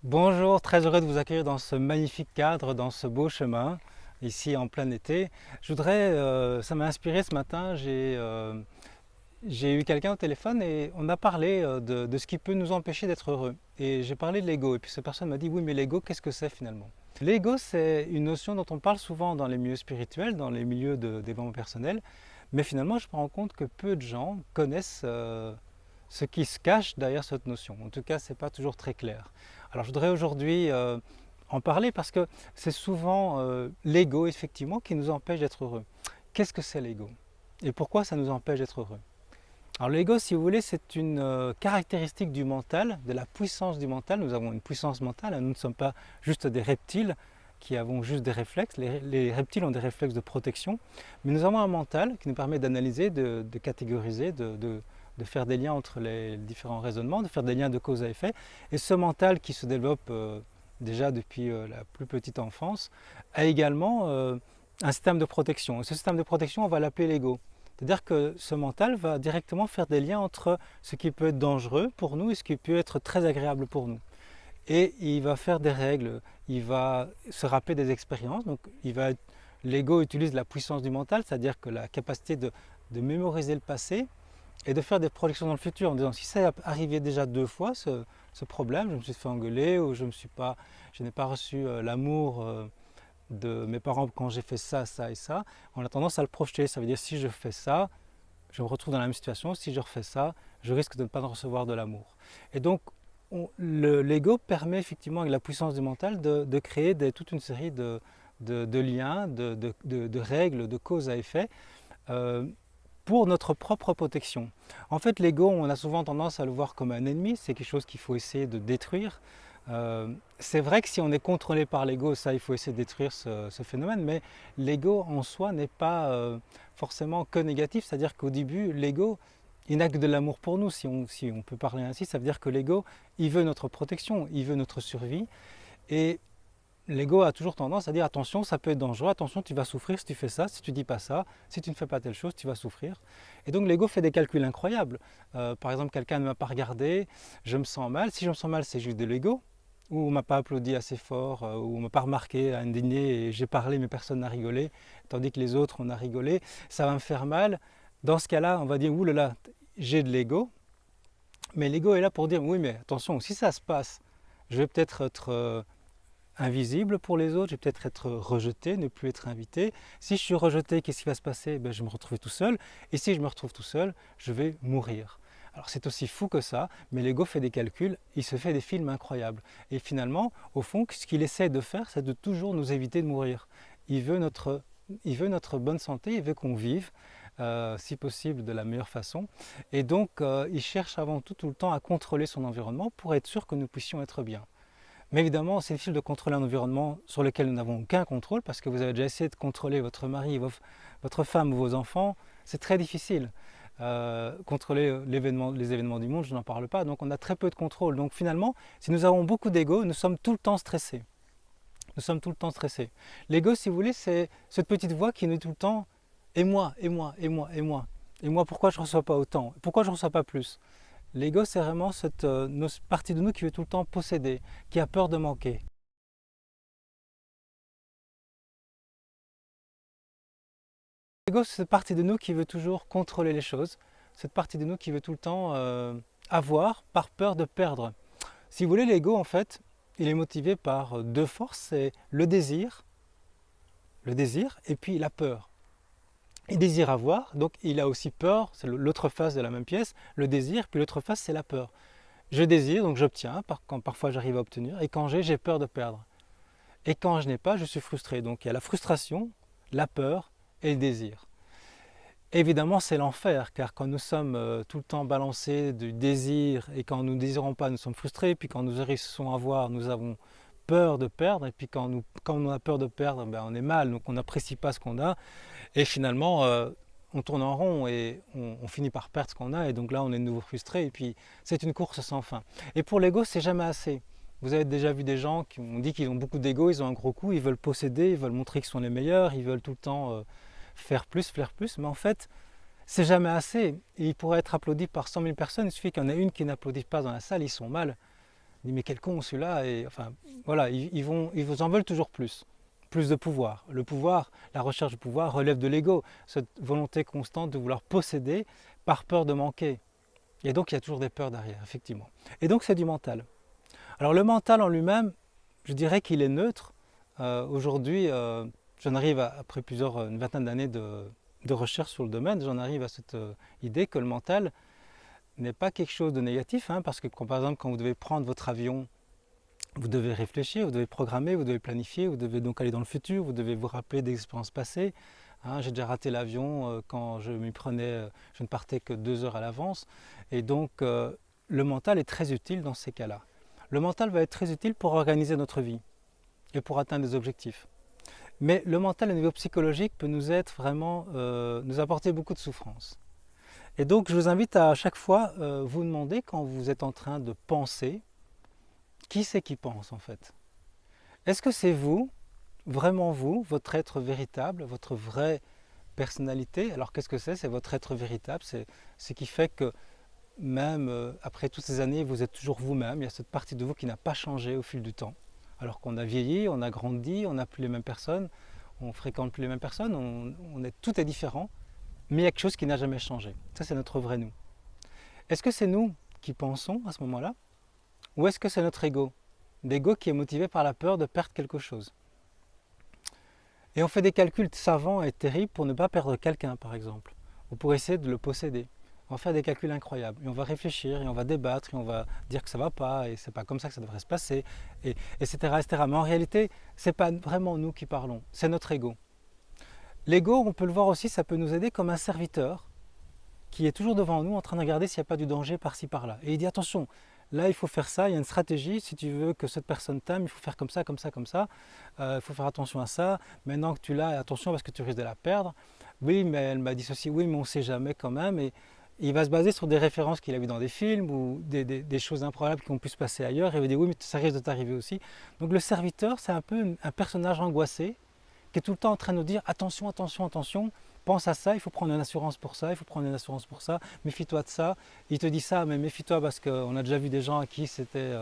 Bonjour, très heureux de vous accueillir dans ce magnifique cadre, dans ce beau chemin, ici en plein été. Ça m'a inspiré ce matin, j'ai eu quelqu'un au téléphone et on a parlé de ce qui peut nous empêcher d'être heureux. Et j'ai parlé de l'ego et puis cette personne m'a dit oui mais l'ego qu'est-ce que c'est finalement? L'ego c'est une notion dont on parle souvent dans les milieux spirituels, dans les milieux de développement personnel, mais finalement je me rends compte que peu de gens connaissent ce qui se cache derrière cette notion. En tout cas, ce n'est pas toujours très clair. Alors, je voudrais aujourd'hui en parler parce que c'est souvent l'ego, effectivement, qui nous empêche d'être heureux. Qu'est-ce que c'est l'ego? Et pourquoi ça nous empêche d'être heureux? Alors, l'ego, si vous voulez, c'est une caractéristique du mental, de la puissance du mental. Nous avons une puissance mentale, hein. Nous ne sommes pas juste des reptiles qui avons juste des réflexes. Les reptiles ont des réflexes de protection, mais nous avons un mental qui nous permet d'analyser, de catégoriser, de faire des liens entre les différents raisonnements, de faire des liens de cause à effet. Et ce mental qui se développe déjà depuis la plus petite enfance a également un système de protection. Et ce système de protection, on va l'appeler l'ego. C'est-à-dire que ce mental va directement faire des liens entre ce qui peut être dangereux pour nous et ce qui peut être très agréable pour nous. Et il va faire des règles, il va se rappeler des expériences. Donc l'ego utilise la puissance du mental, c'est-à-dire que la capacité de mémoriser le passé et de faire des projections dans le futur en disant si ça est arrivé déjà 2 fois ce problème, je me suis fait engueuler ou je n'ai pas reçu l'amour de mes parents quand j'ai fait ça, ça et ça, on a tendance à le projeter. Ça veut dire si je fais ça, je me retrouve dans la même situation, si je refais ça, je risque de ne pas recevoir de l'amour. Et donc l'ego permet effectivement avec la puissance du mental de créer toute une série de liens, de règles, de cause à effet euh, pour notre propre protection. En fait, l'ego, on a souvent tendance à le voir comme un ennemi, c'est quelque chose qu'il faut essayer de détruire. C'est vrai que si on est contrôlé par l'ego, ça, il faut essayer de détruire ce phénomène, mais l'ego en soi n'est pas forcément que négatif, c'est-à-dire qu'au début, l'ego, il n'a que de l'amour pour nous, si on peut parler ainsi, ça veut dire que l'ego, il veut notre protection, il veut notre survie, et l'ego a toujours tendance à dire attention, ça peut être dangereux, attention, tu vas souffrir si tu fais ça, si tu dis pas ça, si tu ne fais pas telle chose, tu vas souffrir. Et donc l'ego fait des calculs incroyables. Par exemple, quelqu'un ne m'a pas regardé, je me sens mal. Si je me sens mal, c'est juste de l'ego. Ou on m'a pas applaudi assez fort, ou on m'a pas remarqué à un dîner et j'ai parlé mais personne n'a rigolé, tandis que les autres on a rigolé, ça va me faire mal. Dans ce cas-là, on va dire ouh là là, j'ai de l'ego, mais l'ego est là pour dire oui mais attention, si ça se passe, je vais peut-être être invisible pour les autres, je vais peut-être être rejeté, ne plus être invité. Si je suis rejeté, qu'est-ce qui va se passer? Ben, je vais me retrouver tout seul. Et si je me retrouve tout seul, je vais mourir. Alors c'est aussi fou que ça, mais l'ego fait des calculs, il se fait des films incroyables. Et finalement, au fond, ce qu'il essaie de faire, c'est de toujours nous éviter de mourir. Il veut notre bonne santé, il veut qu'on vive, si possible de la meilleure façon. Et donc, il cherche avant tout le temps à contrôler son environnement pour être sûr que nous puissions être bien. Mais évidemment, c'est difficile de contrôler un environnement sur lequel nous n'avons aucun contrôle parce que vous avez déjà essayé de contrôler votre mari, votre femme ou vos enfants. C'est très difficile. Contrôler les événements du monde, je n'en parle pas. Donc on a très peu de contrôle. Donc finalement, si nous avons beaucoup d'ego, nous sommes tout le temps stressés. Nous sommes tout le temps stressés. L'ego, si vous voulez, c'est cette petite voix qui nous dit tout le temps et moi, et moi, et moi, et moi. Et moi, pourquoi je ne reçois pas autant? Pourquoi je ne reçois pas plus? L'ego, c'est vraiment cette partie de nous qui veut tout le temps posséder, qui a peur de manquer. L'ego, c'est cette partie de nous qui veut toujours contrôler les choses, cette partie de nous qui veut tout le temps avoir par peur de perdre. Si vous voulez, l'ego, en fait, il est motivé par deux forces, c'est le désir et puis la peur. Il désire avoir, donc il a aussi peur, c'est l'autre face de la même pièce, le désir, puis l'autre face, c'est la peur. Je désire, donc j'obtiens, quand parfois j'arrive à obtenir, et quand j'ai peur de perdre. Et quand je n'ai pas, je suis frustré. Donc il y a la frustration, la peur et le désir. Évidemment, c'est l'enfer, car quand nous sommes tout le temps balancés du désir et quand nous ne désirons pas, nous sommes frustrés, puis quand nous réussissons à voir, nous avons peur de perdre, et puis quand on a peur de perdre, ben, on est mal, donc on n'apprécie pas ce qu'on a, et finalement, on tourne en rond et on finit par perdre ce qu'on a, et donc là, on est de nouveau frustré, et puis c'est une course sans fin. Et pour l'ego, c'est jamais assez. Vous avez déjà vu des gens qui ont dit qu'ils ont beaucoup d'ego, ils ont un gros coup, ils veulent posséder, ils veulent montrer qu'ils sont les meilleurs, ils veulent tout le temps faire plus, mais en fait, c'est jamais assez. Et ils pourraient être applaudis par 100 000 personnes, il suffit qu'il y en ait une qui n'applaudisse pas dans la salle, ils sont mal. Il dit mais quel con celui-là, et enfin voilà, ils vous en veulent toujours plus. Plus de pouvoir. Le pouvoir, la recherche du pouvoir relève de l'ego, cette volonté constante de vouloir posséder par peur de manquer. Et donc il y a toujours des peurs derrière, effectivement. Et donc c'est du mental. Alors le mental en lui-même, je dirais qu'il est neutre. Aujourd'hui, j'en arrive après une vingtaine d'années de recherche sur le domaine, j'en arrive à cette idée que le mental n'est pas quelque chose de négatif, hein, parce que par exemple quand vous devez prendre votre avion, vous devez réfléchir, vous devez programmer, vous devez planifier, vous devez donc aller dans le futur, vous devez vous rappeler des expériences passées. Hein, j'ai déjà raté l'avion quand je m'y prenais, je ne partais que 2 heures à l'avance. Et donc le mental est très utile dans ces cas-là. Le mental va être très utile pour organiser notre vie et pour atteindre des objectifs. Mais le mental au niveau psychologique peut nous être vraiment, nous apporter beaucoup de souffrance. Et donc je vous invite à chaque fois vous demander quand vous êtes en train de penser, qui c'est qui pense en fait? Est-ce que c'est vous, vraiment vous, votre être véritable, votre vraie personnalité? Alors qu'est-ce que c'est? C'est votre être véritable, c'est ce qui fait que même après toutes ces années, vous êtes toujours vous-même. Il y a cette partie de vous qui n'a pas changé au fil du temps. Alors qu'on a vieilli, on a grandi, on n'a plus les mêmes personnes, on fréquente plus les mêmes personnes, tout est différent, mais il y a quelque chose qui n'a jamais changé. Ça, c'est notre vrai nous. Est-ce que c'est nous qui pensons à ce moment-là? Ou est-ce que c'est notre ego? L'ego qui est motivé par la peur de perdre quelque chose. Et on fait des calculs savants et terribles pour ne pas perdre quelqu'un, par exemple, ou pour essayer de le posséder. On va faire des calculs incroyables, et on va réfléchir, et on va débattre, et on va dire que ça ne va pas, et c'est pas comme ça que ça devrait se passer, etc., etc. Mais en réalité, ce n'est pas vraiment nous qui parlons, c'est notre ego. L'ego, on peut le voir aussi, ça peut nous aider comme un serviteur qui est toujours devant nous en train de regarder s'il n'y a pas du danger par-ci par-là. Et il dit attention, là il faut faire ça, il y a une stratégie, si tu veux que cette personne t'aime, il faut faire comme ça, comme ça, comme ça, il faut faire attention à ça, maintenant que tu l'as, attention parce que tu risques de la perdre. Oui, mais elle m'a dit ceci, oui, mais on ne sait jamais quand même. Et il va se baser sur des références qu'il a vues dans des films ou des choses improbables qui ont pu se passer ailleurs, et il va dire oui, mais ça risque de t'arriver aussi. Donc le serviteur, c'est un peu un personnage angoissé qui est tout le temps en train de nous dire attention, attention, attention, pense à ça, il faut prendre une assurance pour ça, il faut prendre une assurance pour ça, méfie-toi de ça. Il te dit ça, mais méfie-toi parce qu'on a déjà vu des gens à qui c'était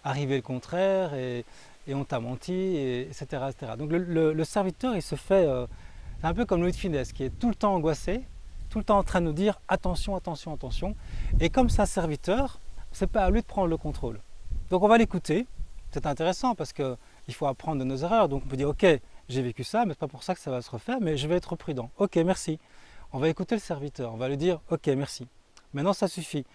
arrivé le contraire et on t'a menti, etc., etc. Donc le serviteur, il se fait, c'est un peu comme Louis de Funès qui est tout le temps angoissé, tout le temps en train de nous dire attention, attention, attention. Et comme c'est un serviteur, c'est pas à lui de prendre le contrôle. Donc on va l'écouter, c'est intéressant parce qu'il faut apprendre de nos erreurs, donc on peut dire ok, j'ai vécu ça, mais c'est pas pour ça que ça va se refaire, mais je vais être prudent. Ok, merci. On va écouter le serviteur, on va lui dire ok, merci. Maintenant, ça suffit.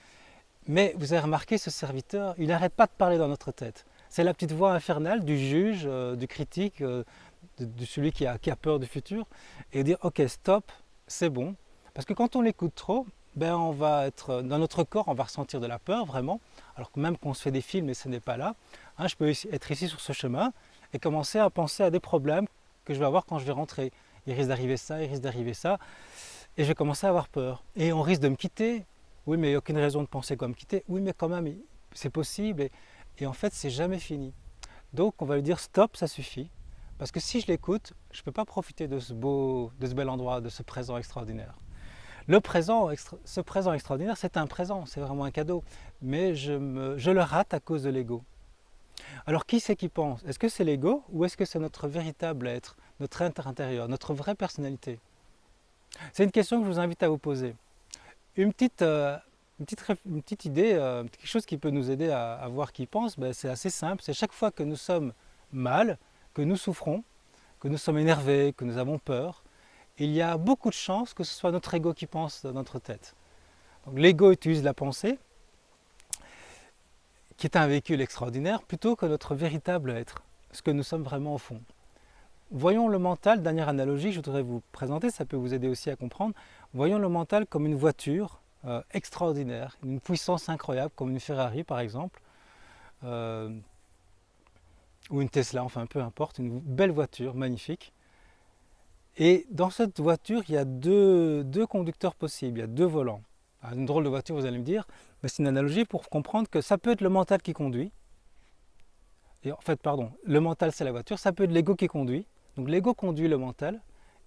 Mais vous avez remarqué, ce serviteur, il n'arrête pas de parler dans notre tête. C'est la petite voix infernale du juge, du critique, de celui qui a peur du futur, et dire ok, stop, c'est bon. Parce que quand on l'écoute trop, ben on va être dans notre corps, on va ressentir de la peur vraiment, alors que même qu'on se fait des films et ce n'est pas là. Hein, je peux être ici sur ce chemin et commencer à penser à des problèmes que je vais avoir quand je vais rentrer. Il risque d'arriver ça, il risque d'arriver ça, et je vais commencer à avoir peur. Et on risque de me quitter. Oui, mais il n'y a aucune raison de penser qu'on va me quitter. Oui, mais quand même, c'est possible. Et en fait, c'est jamais fini. Donc, on va lui dire stop, ça suffit. Parce que si je l'écoute, je ne peux pas profiter de ce bel endroit, de ce présent extraordinaire. Ce présent extraordinaire, c'est un présent, c'est vraiment un cadeau. Mais je le rate à cause de l'ego. Alors qui c'est qui pense? Est-ce que c'est l'ego ou est-ce que c'est notre véritable être, notre être intérieur, notre vraie personnalité? C'est une question que je vous invite à vous poser. Une petite idée, quelque chose qui peut nous aider à voir qui pense, ben, c'est assez simple. C'est chaque fois que nous sommes mal, que nous souffrons, que nous sommes énervés, que nous avons peur, il y a beaucoup de chances que ce soit notre ego qui pense dans notre tête. Donc l'ego utilise la pensée, qui est un véhicule extraordinaire, plutôt que notre véritable être, ce que nous sommes vraiment au fond. Voyons le mental, dernière analogie que je voudrais vous présenter, ça peut vous aider aussi à comprendre. Voyons le mental comme une voiture extraordinaire, une puissance incroyable, comme une Ferrari par exemple, ou une Tesla, enfin peu importe, une belle voiture, magnifique. Et dans cette voiture, il y a deux conducteurs possibles, il y a deux volants. Alors, une drôle de voiture, vous allez me dire, mais c'est une analogie pour comprendre que ça peut être le mental qui conduit. Et en fait, pardon, le mental c'est la voiture, ça peut être l'ego qui conduit. Donc l'ego conduit le mental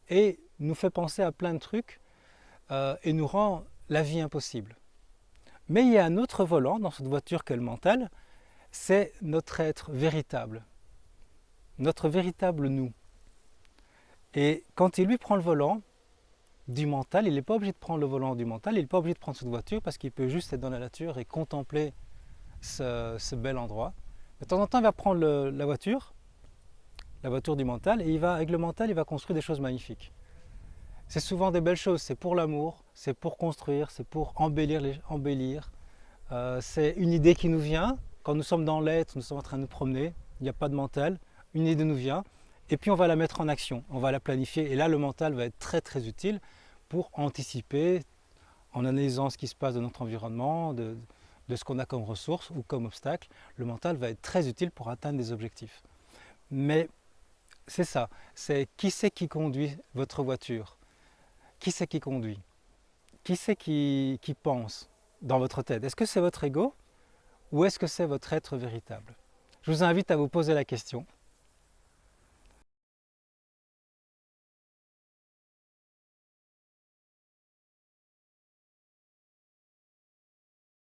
et nous fait penser à plein de trucs et nous rend la vie impossible. Mais il y a un autre volant dans cette voiture qu'est le mental c'est notre être véritable, notre véritable nous. Et quand il lui prend le volant du mental, il n'est pas obligé de prendre le volant du mental, il n'est pas obligé de prendre cette voiture parce qu'il peut juste être dans la nature et contempler ce bel endroit. De temps en temps, il va prendre la voiture du mental, et avec le mental, il va construire des choses magnifiques. C'est souvent des belles choses, c'est pour l'amour, c'est pour construire, c'est pour embellir. C'est une idée qui nous vient, quand nous sommes dans l'être, nous sommes en train de nous promener, il n'y a pas de mental, une idée nous vient, et puis on va la mettre en action, on va la planifier, et là le mental va être très très utile pour anticiper, en analysant ce qui se passe dans notre environnement, de ce qu'on a comme ressources ou comme obstacles. Le mental va être très utile pour atteindre des objectifs. Mais c'est ça, c'est qui conduit votre voiture? Qui c'est qui conduit? Qui c'est qui pense dans votre tête? Est-ce que c'est votre ego ou est-ce que c'est votre être véritable? Je vous invite à vous poser la question